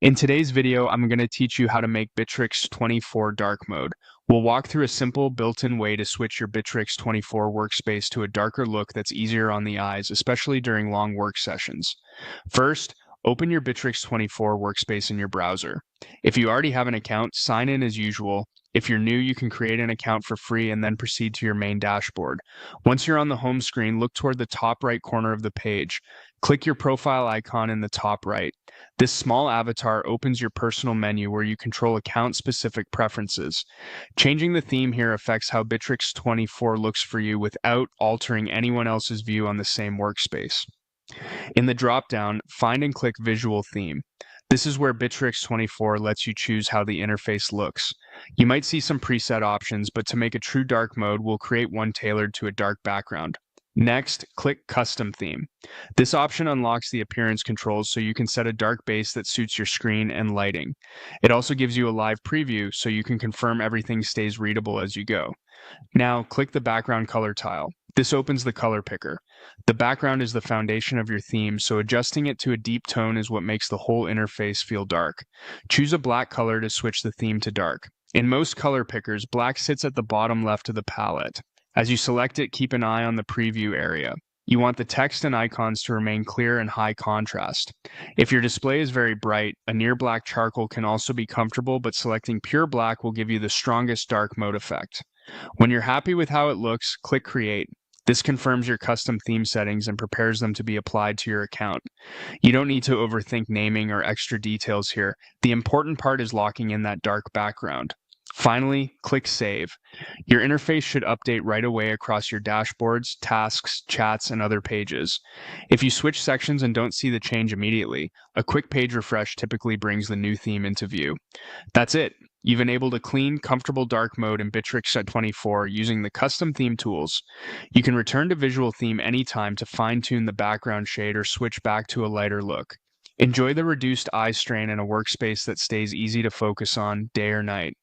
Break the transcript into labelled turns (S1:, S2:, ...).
S1: In today's video, I'm going to teach you how to make Bitrix24 dark mode. We'll walk through a simple built-in way to switch your Bitrix24 workspace to a darker look that's easier on the eyes, especially during long work sessions. First, open your Bitrix24 workspace in your browser. If you already have an account, sign in as usual. If you're new, you can create an account for free and then proceed to your main dashboard. Once you're on the home screen, look toward the top right corner of the page. Click your profile icon in the top right. This small avatar opens your personal menu where you control account-specific preferences. Changing the theme here affects how Bitrix24 looks for you without altering anyone else's view on the same workspace. In the drop-down, find and click Visual Theme. This is where Bitrix24 lets you choose how the interface looks. You might see some preset options, but to make a true dark mode, we'll create one tailored to a dark background. Next, click Custom Theme. This option unlocks the appearance controls so you can set a dark base that suits your screen and lighting. It also gives you a live preview so you can confirm everything stays readable as you go. Now, click the background color tile. This opens the color picker. The background is the foundation of your theme, so adjusting it to a deep tone is what makes the whole interface feel dark. Choose a black color to switch the theme to dark. In most color pickers, black sits at the bottom left of the palette. As you select it, keep an eye on the preview area. You want the text and icons to remain clear and high contrast. If your display is very bright, a near black charcoal can also be comfortable, but selecting pure black will give you the strongest dark mode effect. When you're happy with how it looks, click Create. This confirms your custom theme settings and prepares them to be applied to your account. You don't need to overthink naming or extra details here. The important part is locking in that dark background. Finally, click Save. Your interface should update right away across your dashboards, tasks, chats, and other pages. If you switch sections and don't see the change immediately, a quick page refresh typically brings the new theme into view. That's it. You've enabled a clean, comfortable dark mode in Bitrix24 using the custom theme tools. You can return to visual theme anytime to fine-tune the background shade or switch back to a lighter look. Enjoy the reduced eye strain in a workspace that stays easy to focus on day or night.